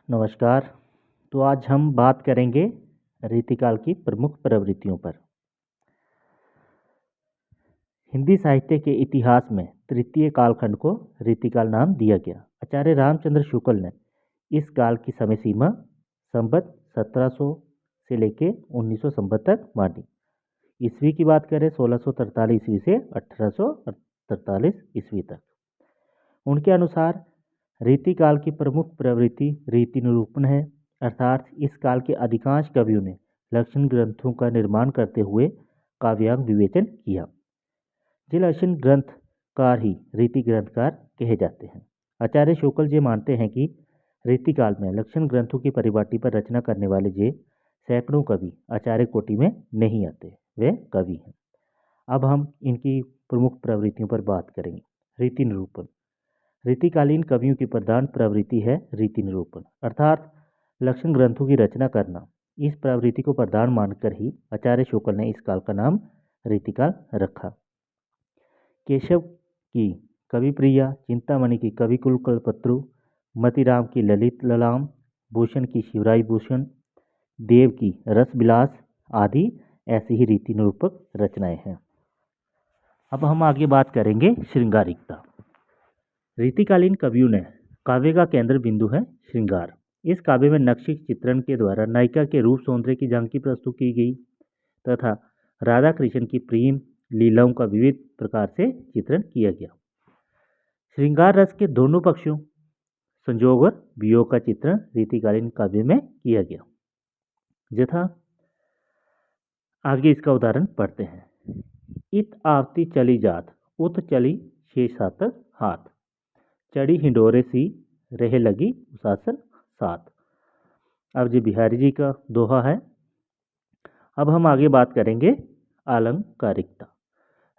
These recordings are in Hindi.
नमस्कार। तो आज हम बात करेंगे रीतिकाल की प्रमुख प्रवृत्तियों पर। हिंदी साहित्य के इतिहास में तृतीय कालखंड को रीतिकाल नाम दिया गया। आचार्य रामचंद्र शुक्ल ने इस काल की समय सीमा संवत 1700 से लेकर 1900 संवत तक मानी। ईस्वी की बात करें 1643 ईस्वी से 1843 ईस्वी तक। उनके अनुसार रीतिकाल की प्रमुख प्रवृत्ति रीति निरूपण है, अर्थात इस काल के अधिकांश कवियों ने लक्षण ग्रंथों का निर्माण करते हुए काव्यांग विवेचन किया। ये लक्षण ग्रंथकार ही रीति ग्रंथकार कहे जाते हैं। आचार्य शुक्ल जी मानते हैं कि रीतिकाल में लक्षण ग्रंथों की परिपाटी पर रचना करने वाले जे सैकड़ों कवि आचार्य कोटि में नहीं आते, वे कवि हैं। अब हम इनकी प्रमुख प्रवृत्तियों पर बात करेंगे। रीति निरूपण। रीतिकालीन कवियों की प्रधान प्रवृत्ति है रीति निरूपण, अर्थात लक्षण ग्रंथों की रचना करना। इस प्रवृत्ति को प्रधान मानकर ही आचार्य शुक्ल ने इस काल का नाम रीतिकाल रखा। केशव की कवि प्रिया, चिंतामणि की कविकुल कल्पत्रु, मतिराम की ललित ललाम, भूषण की शिवराय भूषण, देव की रस विलास आदि ऐसी ही रीति निरूपक रचनाएं हैं। अब हम आगे बात करेंगे श्रृंगारिकता। रीतिकालीन कवियों ने काव्य का केंद्र बिंदु है श्रृंगार। इस काव्य में नक्शी चित्रण के द्वारा नायिका के रूप सौंदर्य की झांकी प्रस्तुत की गई तथा राधा कृष्ण की प्रेम लीलाओं का विविध प्रकार से चित्रण किया गया। श्रृंगार रस के दोनों पक्षों संजोग और वियोग का चित्रण रीतिकालीन काव्य में किया गया। यथा आगे इसका उदाहरण पढ़ते हैं। इत आवती चली जात, उत चली छे सातक हाथ, चढ़ी हिंडोरे सी रहे लगी उसासन साथ। अब जी बिहारी जी का दोहा है। अब हम आगे बात करेंगे अलंकारिकता।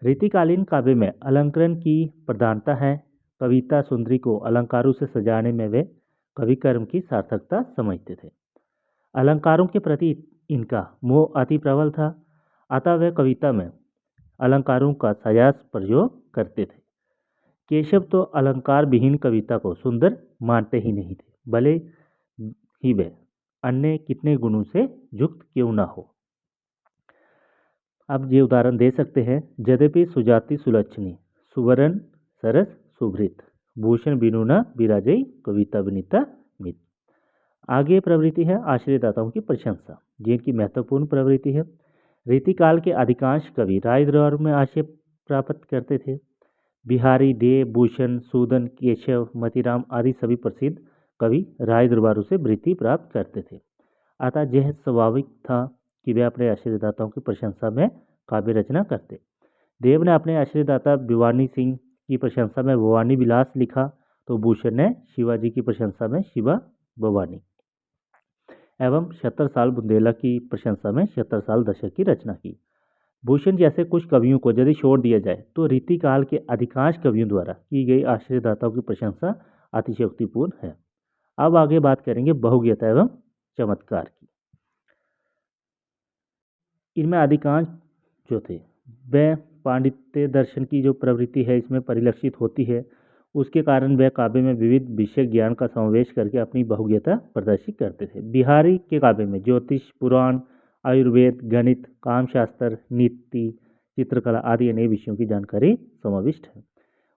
रीतिकालीन काव्य में अलंकरण की प्रधानता है। कविता सुंदरी को अलंकारों से सजाने में वे कवि कर्म की सार्थकता समझते थे। अलंकारों के प्रति इनका मोह अति प्रबल था, अतः वे कविता में अलंकारों का सायास प्रयोग करते थे। केशव तो अलंकार विहीन कविता को सुंदर मानते ही नहीं थे, भले ही वे अन्य कितने गुणों से युक्त क्यों ना हो। अब ये उदाहरण दे सकते हैं। यद्यपि सुजाति सुलक्षणी, सुवर्ण सरस सुभृत, भूषण बिनु न विराजई, कविता विनीता मित। आगे प्रवृत्ति है आश्रयदाताओं की प्रशंसा, जिनकी महत्वपूर्ण प्रवृत्ति है। रीतिकाल के अधिकांश कवि राय दरबार में आश्रय प्राप्त करते थे। बिहारी, देव, भूषण, सूदन, केशव, मतिराम आदि सभी प्रसिद्ध कवि राय दरबारों से वृत्ति प्राप्त करते थे। अतः यह स्वाभाविक था कि वे अपने आश्रयदाताओं की प्रशंसा में काव्य रचना करते। देव ने अपने आश्रयदाता भिवानी सिंह की प्रशंसा में भवानी विलास लिखा, तो भूषण ने शिवाजी की प्रशंसा में शिवा भवानी एवं छत्रसाल बुंदेला की प्रशंसा में छत्रसाल दशक की रचना की। भूषण जैसे कुछ कवियों को यदि छोड़ दिया जाए तो रीतिकाल के अधिकांश कवियों द्वारा की गई आश्रयदाताओं की प्रशंसा अतिशयोक्तिपूर्ण है। अब आगे बात करेंगे बहुज्ञता एवं चमत्कार की। इनमें अधिकांश जो थे वह पांडित्य दर्शन की जो प्रवृत्ति है इसमें परिलक्षित होती है। उसके कारण वह काव्य में विविध विषय ज्ञान का समावेश करके अपनी बहुज्ञता प्रदर्शित करते थे। बिहारी के काव्य में ज्योतिष, पुराण, आयुर्वेद, गणित, कामशास्त्र, नीति, चित्रकला आदि अनेक विषयों की जानकारी समाविष्ट है।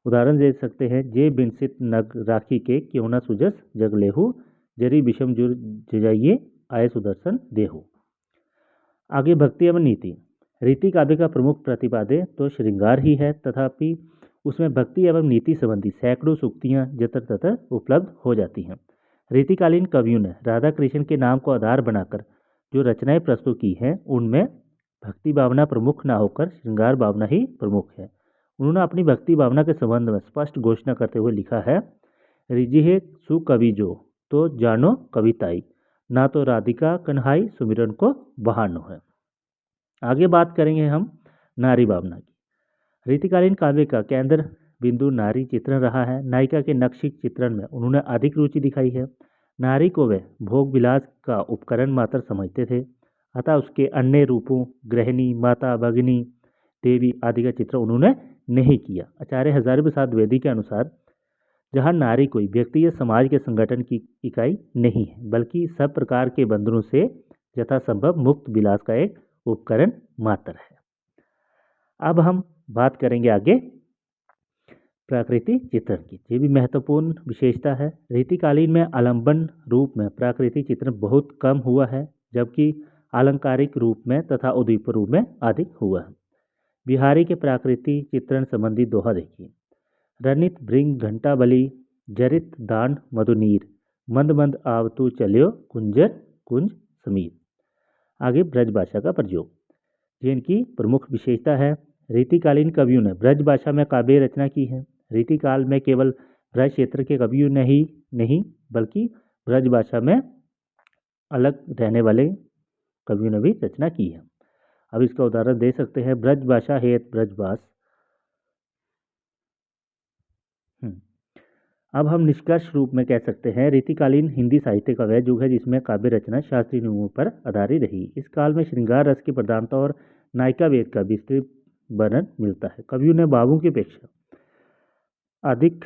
उदाहरण दे सकते हैं। जे बिनसित नग राखी के क्यों न सुजस जग लेहु, जरी विषम जुर जजाइए आय सुदर्शन देहु। आगे भक्ति एवं नीति। रीति काव्य का प्रमुख प्रतिपाद्य तो श्रृंगार ही है, तथापि उसमें भक्ति एवं नीति संबंधी सैकड़ों सूक्तियां जतर ततर उपलब्ध हो जाती हैं। रीतिकालीन कवियों ने राधा कृष्ण के नाम को आधार बनाकर जो रचनाएं प्रस्तुत की हैं उनमें भक्ति भावना प्रमुख न होकर श्रृंगार भावना ही प्रमुख है। उन्होंने अपनी भक्ति भावना के संबंध में स्पष्ट घोषणा करते हुए लिखा है। रिझिहे सुकवि जो, तो जानो कविताई, ना तो राधिका कन्हाई सुमिरन को बहानो है। आगे बात करेंगे हम नारी भावना की। रीतिकालीन काव्य का केंद्र बिंदु नारी चित्रण रहा है। नायिका के नक्शी चित्रण में उन्होंने अधिक रुचि दिखाई है। नारी को वे भोग विलास का उपकरण मात्र समझते थे, अतः उसके अन्य रूपों गृहिणी, माता, भगिनी, देवी आदि का चित्र उन्होंने नहीं किया। आचार्य हजारी प्रसाद द्विवेदी के अनुसार जहाँ नारी कोई व्यक्ति या समाज के संगठन की इकाई नहीं है, बल्कि सब प्रकार के बंधनों से यथासंभव मुक्त विलास का एक उपकरण मात्र है। अब हम बात करेंगे आगे प्राकृतिक चित्रण की। ये भी महत्वपूर्ण विशेषता है। रीतिकालीन में आलंबन रूप में प्राकृतिक चित्रण बहुत कम हुआ है, जबकि आलंकारिक रूप में तथा उद्दीपक रूप में अधिक हुआ है। बिहारी के प्राकृतिक चित्रण संबंधी दोहा देखिए। रनित भृंग घंटा बली, जरित दांड मधुनीर, मंद मंद आवतु चल्यो कुंजर कुंज समीर। आगे ब्रज भाषा का प्रयोग, ये इनकी प्रमुख विशेषता है। रीतिकालीन कवियों ने ब्रज भाषा में काव्य रचना की है। रीतिकाल में केवल ब्रज क्षेत्र के कवियों ने ही नहीं, बल्कि ब्रज भाषा में अलग रहने वाले कवियों ने भी रचना की है। अब इसका उदाहरण दे सकते हैं। ब्रज भाषा हेत ब्रजभाष। अब हम निष्कर्ष रूप में कह सकते हैं रीतिकालीन हिंदी साहित्य का वह युग है जिसमें काव्य रचना शास्त्रीय नियमों पर आधारित रही। इस काल में श्रृंगार रस की प्रधानता और नायिका वेद का विस्तृत वर्णन मिलता है। कवियों ने भावों की अपेक्षा अधिक